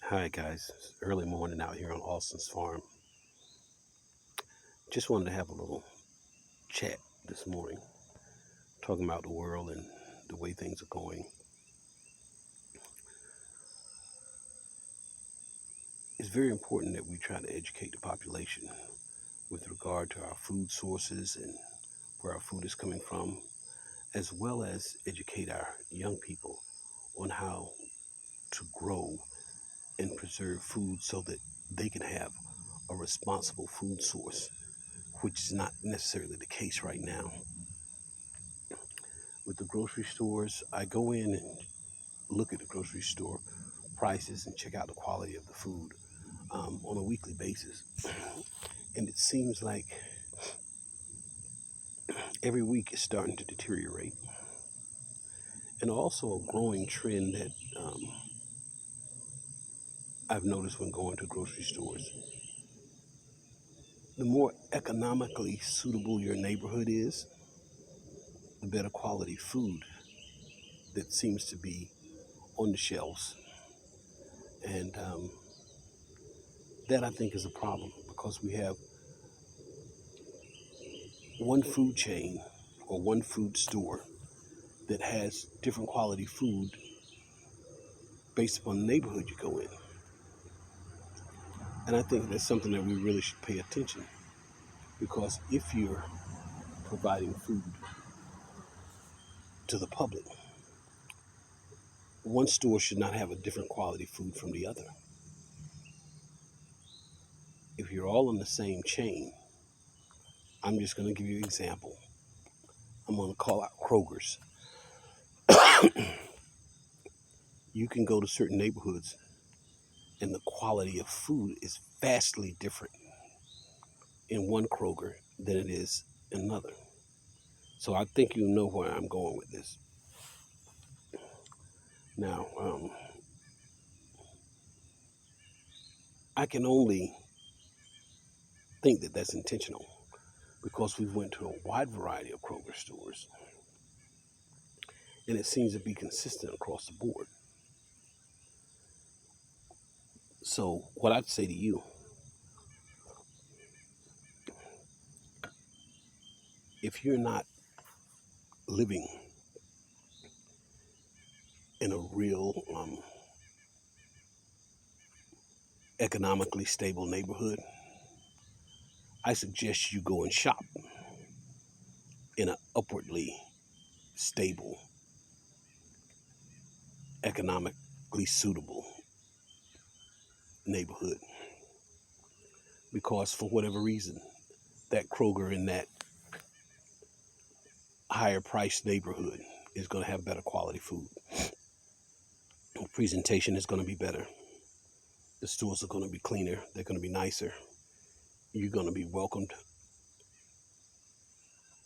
Hi guys, it's early morning out here on Austin's farm. Just wanted to have a little chat this morning, talking about the world and the way things are going. It's very important that we try to educate the population with regard to our food sources and where our food is coming from, as well as educate our young people on how to grow and preserve food so that they can have a responsible food source, which is not necessarily the case right now. With the grocery stores, I go in and look at the grocery store prices and check out the quality of the food on a weekly basis. And it seems like every week is starting to deteriorate. And also a growing trend that I've noticed when going to grocery stores. The more economically suitable your neighborhood is, the better quality food that seems to be on the shelves. And that I think is a problem because we have one food chain or one food store that has different quality food based upon the neighborhood you go in. And I think that's something that we really should pay attention because if you're providing food to the public, one store should not have a different quality food from the other. If you're all in the same chain, I'm just going to give you an example. I'm going to call out Kroger's. You can go to certain neighborhoods and the quality of food is vastly different in one Kroger than it is in another. So I think you know where I'm going with this. Now, I can only think that that's intentional because we've went to a wide variety of Kroger stores and it seems to be consistent across the board. So what I'd say to you, if you're not living in a real economically stable neighborhood, I suggest you go and shop in an upwardly stable, economically suitable neighborhood. Because for whatever reason, that Kroger in that higher priced neighborhood is going to have better quality food. The presentation is going to be better. The stores are going to be cleaner. They're going to be nicer. You're going to be welcomed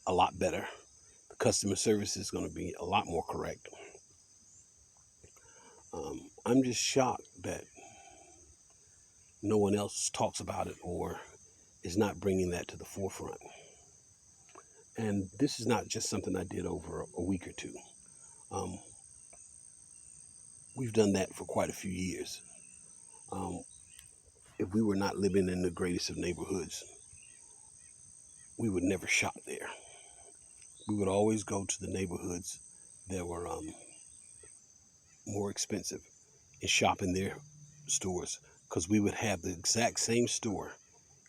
a lot better. The customer service is going to be a lot more correct. I'm just shocked that no one else talks about it or is not bringing that to the forefront. And this is not just something I did over a week or two. Um, we've done that for quite a few years. Um, if we were not living in the greatest of neighborhoods, we would never shop there. We would always go to the neighborhoods that were more expensive and shop in their stores because we would have the exact same store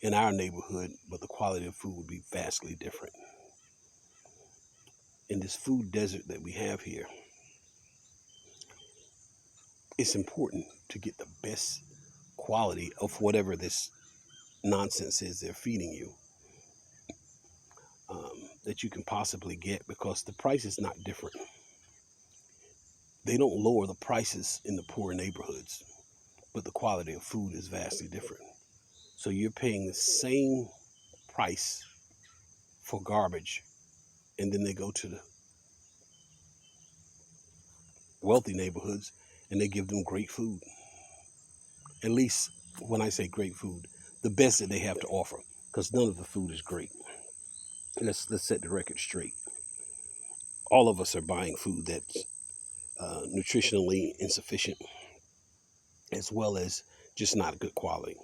in our neighborhood, but the quality of food would be vastly different. In this food desert that we have here, it's important to get the best quality of whatever this nonsense is they're feeding you that you can possibly get because the price is not different. They don't lower the prices in the poor neighborhoods, but the quality of food is vastly different. So you're paying the same price for garbage, and then they go to the wealthy neighborhoods and they give them great food. At least when I say great food, the best that they have to offer, because none of the food is great. Let's set the record straight. All of us are buying food that's nutritionally insufficient, as well as just not good quality.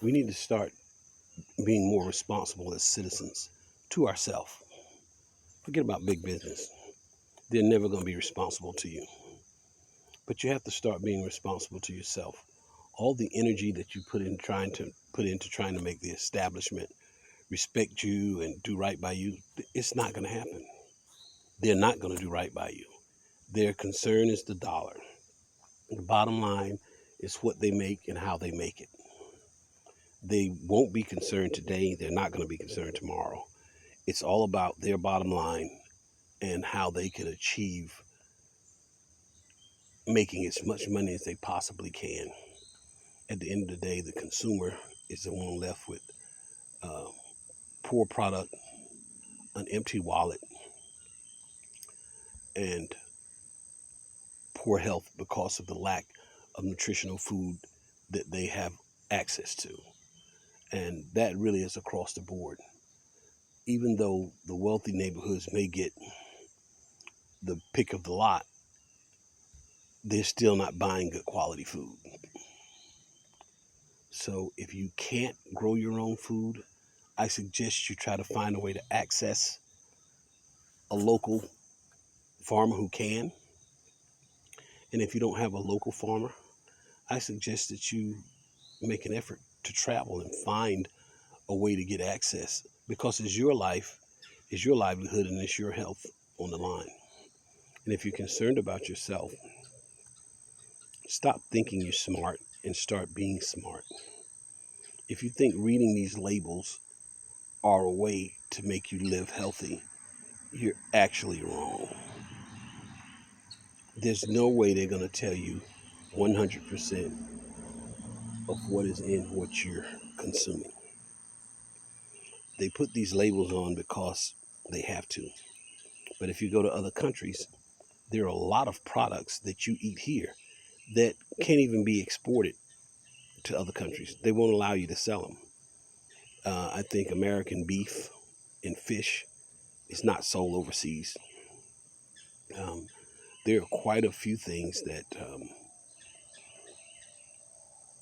We need to start being more responsible as citizens to ourselves. Forget about big business. They're never going to be responsible to you. But you have to start being responsible to yourself. All the energy that you put into trying to make the establishment respect you and do right by you, it's not going to happen. They're not going to do right by you. Their concern is the dollar. The bottom line is what they make and how they make it. They won't be concerned today. They're not going to be concerned tomorrow. It's all about their bottom line and how they can achieve making as much money as they possibly can. At the end of the day, the consumer is the one left with uh, poor product, an empty wallet, and poor health because of the lack of nutritional food that they have access to. And that really is across the board. Even though the wealthy neighborhoods may get the pick of the lot, they're still not buying good quality food. So if you can't grow your own food, I suggest you try to find a way to access a local farmer who can. And if you don't have a local farmer, I suggest that you make an effort to travel and find a way to get access, because it's your life, it's your livelihood, and it's your health on the line. And if you're concerned about yourself, stop thinking you're smart and start being smart. If you think reading these labels are a way to make you live healthy, you're actually wrong. There's no way they're going to tell you 100% of what is in what you're consuming. They put these labels on because they have to. But if you go to other countries, there are a lot of products that you eat here that can't even be exported to other countries. They won't allow you to sell them. I think American beef and fish is not sold overseas. Um, there are quite a few things that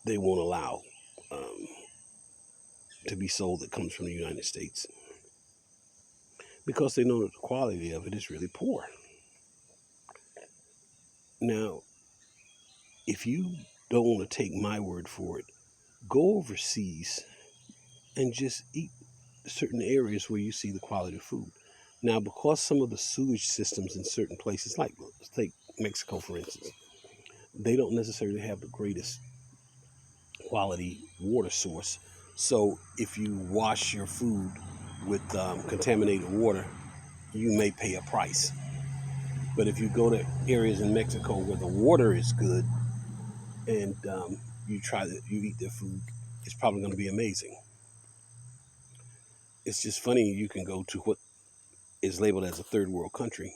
they won't allow um, to be sold that comes from the United States, because they know that the quality of it is really poor. Now, if you don't want to take my word for it, go overseas and just eat certain areas where you see the quality of food. Now, because some of the sewage systems in certain places, like let's take Mexico for instance, they don't necessarily have the greatest quality water source. So if you wash your food with contaminated water, you may pay a price. But if you go to areas in Mexico where the water is good and you eat their food, it's probably going to be amazing. It's just funny, you can go to what is labeled as a third world country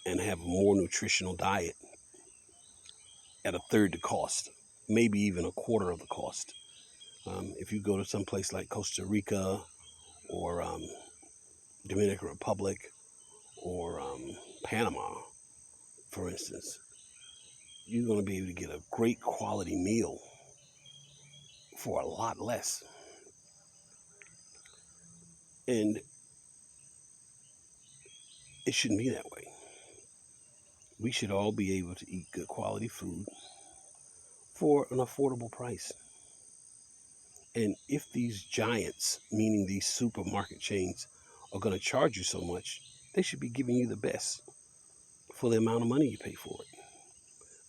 and have a more nutritional diet at a third the cost, maybe even a quarter of the cost. If you go to some place like Costa Rica or Dominican Republic or Panama, for instance, you're going to be able to get a great quality meal for a lot less. And it shouldn't be that way. We should all be able to eat good quality food for an affordable price. And if these giants, meaning these supermarket chains, are going to charge you so much, they should be giving you the best for the amount of money you pay for it.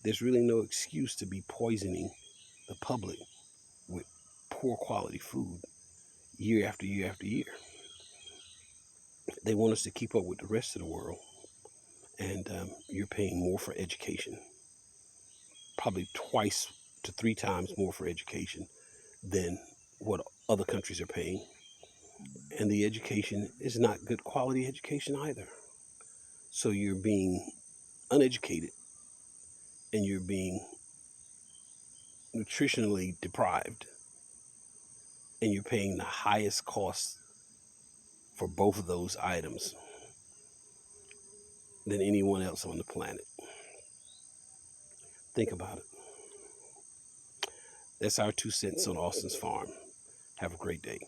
There's really no excuse to be poisoning the public with poor quality food year after year after year. They want us to keep up with the rest of the world, and you're paying more for education, probably twice to three times more for education than what other countries are paying. And the education is not good quality education either. So you're being uneducated and you're being nutritionally deprived, and you're paying the highest cost for both of those items. than anyone else on the planet. Think about it. That's our 2 cents on Austin's Farm. Have a great day.